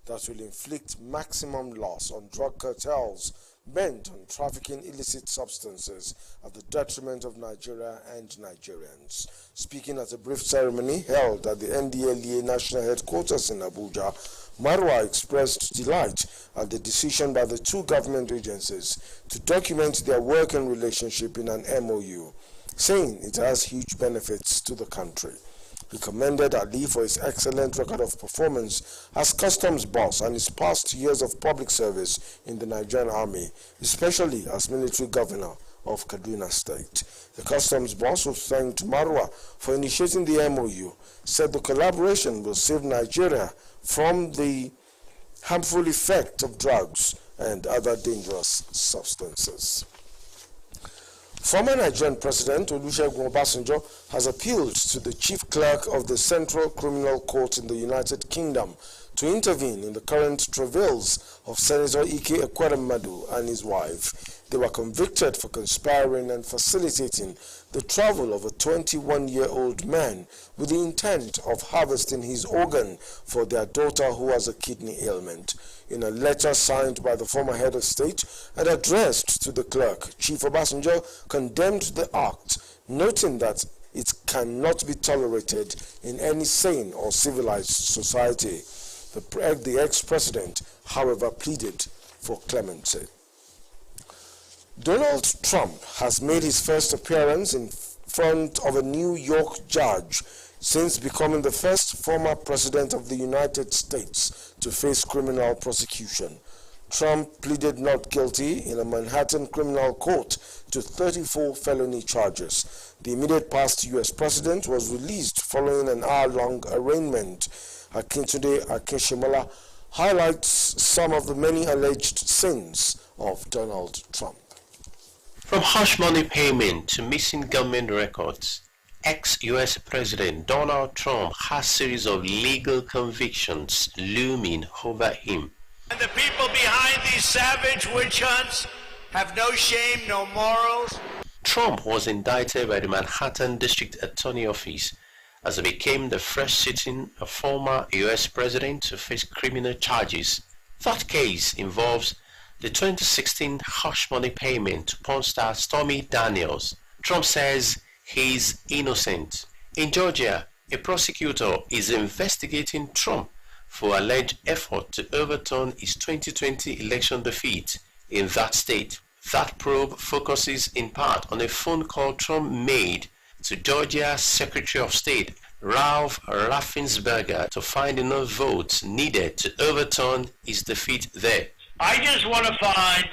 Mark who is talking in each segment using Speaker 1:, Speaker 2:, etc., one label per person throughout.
Speaker 1: that will inflict maximum loss on drug cartels bent on trafficking illicit substances at the detriment of Nigeria and Nigerians. Speaking at a brief ceremony held at the NDLEA National Headquarters in Abuja, Marwa expressed delight at the decision by the two government agencies to document their working relationship in an MOU, saying it has huge benefits to the country. He commended Ali for his excellent record of performance as customs boss and his past years of public service in the Nigerian Army, especially as military governor of Kaduna State. The customs boss, who thanked Marwa for initiating the MOU, said the collaboration will save Nigeria from the harmful effect of drugs and other dangerous substances. Former Nigerian President Olusegun Obasanjo has appealed to the Chief Clerk of the Central Criminal Court in the United Kingdom to intervene in the current travails of Senator Ike Ekweremadu and his wife. They were convicted for conspiring and facilitating the travel of a 21-year-old man with the intent of harvesting his organ for their daughter who has a kidney ailment. In a letter signed by the former head of state and addressed to the clerk, Chief Obasanjo condemned the act, noting that it cannot be tolerated in any sane or civilized society. The ex-president, however, pleaded for clemency. Donald Trump has made his first appearance in front of a New York judge since becoming the first former president of the United States to face criminal prosecution. Trump pleaded not guilty in a Manhattan criminal court to 34 felony charges. The immediate past U.S. president was released following an hour-long arraignment. Akintunde Akinshimola highlights some of the many alleged sins of Donald Trump.
Speaker 2: From hush money payment to missing government records, ex-US President Donald Trump has a series of legal convictions looming over him.
Speaker 3: And the people behind these savage witch hunts have no shame, no morals.
Speaker 2: Trump was indicted by the Manhattan District Attorney Office as he became the first sitting former US president to face criminal charges. That case involves the 2016 hush money payment to porn star Stormy Daniels. Trump says he is innocent. In Georgia, a prosecutor is investigating Trump for alleged effort to overturn his 2020 election defeat in that state. That probe focuses in part on a phone call Trump made to Georgia's Secretary of State Ralph Raffensperger to find enough votes needed to overturn his defeat there.
Speaker 3: I just want to find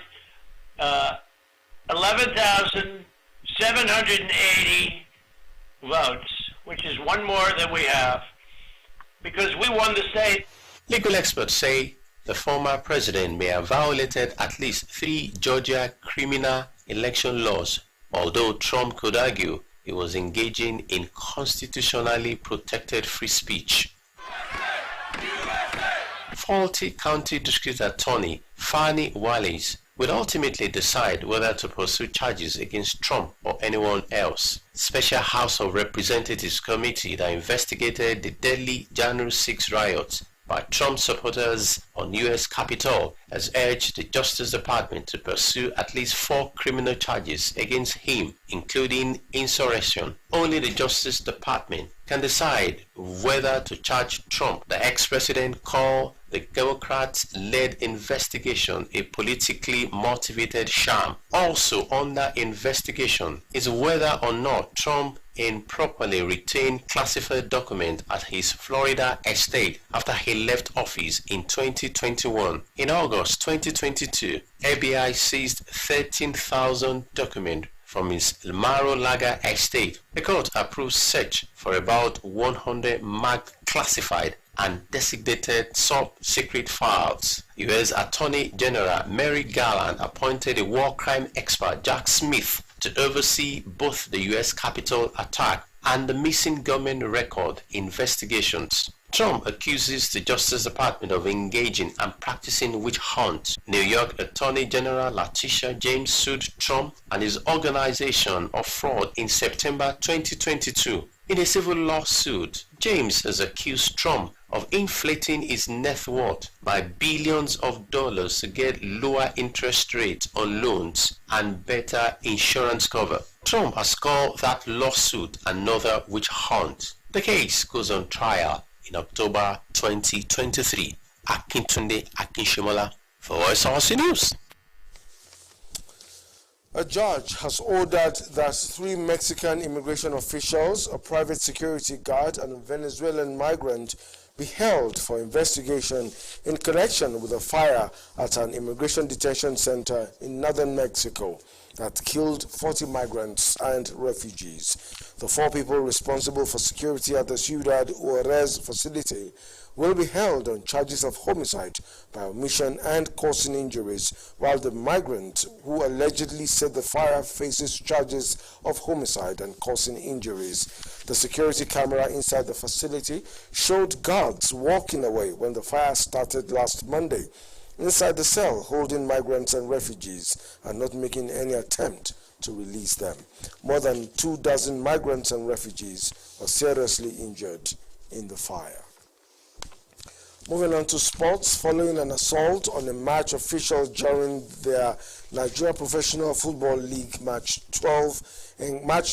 Speaker 3: 11,780 votes, which is one more than we have, because we won the state.
Speaker 2: Legal experts say the former president may have violated at least 3 Georgia criminal election laws, although Trump could argue he was engaging in constitutionally protected free speech. Faulty County District Attorney Fannie Wallace will ultimately decide whether to pursue charges against Trump or anyone else. Special House of Representatives committee that investigated the deadly January 6 riots by Trump supporters on U.S. Capitol has urged the Justice Department to pursue at least 4 criminal charges against him, including insurrection. Only the Justice Department can decide whether to charge Trump. The ex-president called the Democrats-led investigation a politically motivated sham. Also under investigation is whether or not Trump improperly retained classified documents at his Florida estate after he left office in 2021. In August 2022, FBI seized 13,000 documents from his Mar-a-Lago estate. The court approved search for about 100 marked classified and designated top-secret files. U.S. Attorney General Merrick Garland appointed a war crime expert Jack Smith to oversee both the U.S. Capitol attack and the missing government record investigations. Trump accuses the Justice Department of engaging and practicing witch hunt. New York Attorney General Letitia James sued Trump and his organization of fraud in September 2022. In a civil lawsuit, James has accused Trump of inflating its net worth by billions of dollars to get lower interest rates on loans and better insurance cover. Trump has called that lawsuit another witch hunt. The case goes on trial in October 2023. Akintunde Akinshimola for Osrc News.
Speaker 1: A judge has ordered that 3 Mexican immigration officials, a private security guard, and a Venezuelan migrant be held for investigation in connection with a fire at an immigration detention center in northern Mexico that killed 40 migrants and refugees. The 4 people responsible for security at the Ciudad Juarez facility will be held on charges of homicide by omission and causing injuries, while the migrant who allegedly set the fire faces charges of homicide and causing injuries. The security camera inside the facility showed guards walking away when the fire started last Monday inside the cell holding migrants and refugees and not making any attempt to release them. More than 24 migrants and refugees were seriously injured in the fire. Moving on to sports, following an assault on a match official during their Nigeria Professional Football League match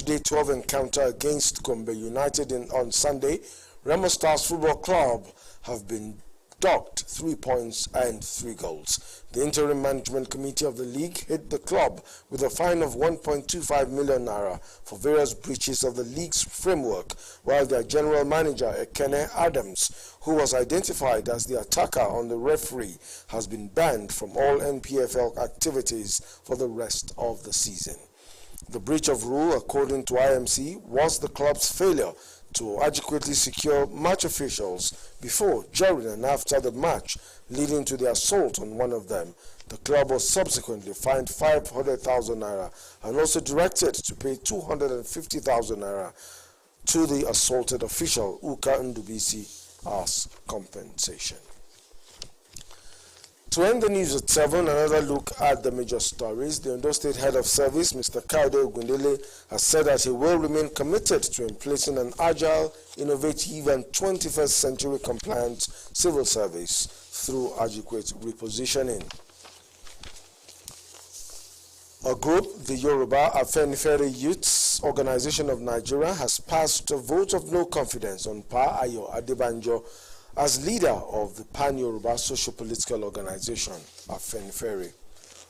Speaker 1: day 12 encounter against Gombe United on Sunday, Remo Stars Football Club have been docked 3 points and 3 goals. The interim management committee of the league hit the club with a fine of 1.25 million naira for various breaches of the league's framework, while their general manager, Ekene Adams, who was identified as the attacker on the referee, has been banned from all NPFL activities for the rest of the season. The breach of rule, according to IMC, was the club's failure to adequately secure match officials before, during and after the match, leading to the assault on one of them. The club was subsequently fined 500,000 naira and also directed to pay 250,000 naira to the assaulted official, Uka Ndubisi, as compensation. To end the news at 7, another look at the major stories. The Ondo State Head of Service, Mr. Kayode Ogundele, has said that he will remain committed to placing an agile, innovative, and 21st century compliant civil service through adequate repositioning. A group, the Yoruba Afenifere Youths Organization of Nigeria, has passed a vote of no confidence on Pa Ayo Adebanjo as leader of the Pan-Yoruba Socio-Political Organization, Afenifere.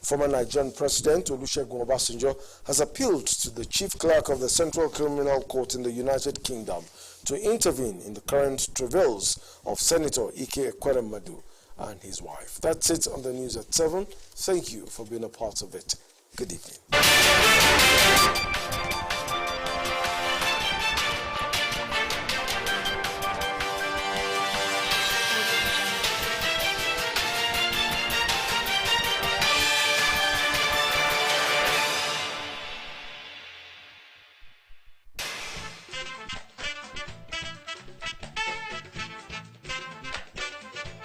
Speaker 1: Former Nigerian President Olusegun Obasanjo has appealed to the Chief Clerk of the Central Criminal Court in the United Kingdom to intervene in the current travails of Senator Ike Ekweremadu and his wife. That's it on the news at 7. Thank you for being a part of it. Good evening.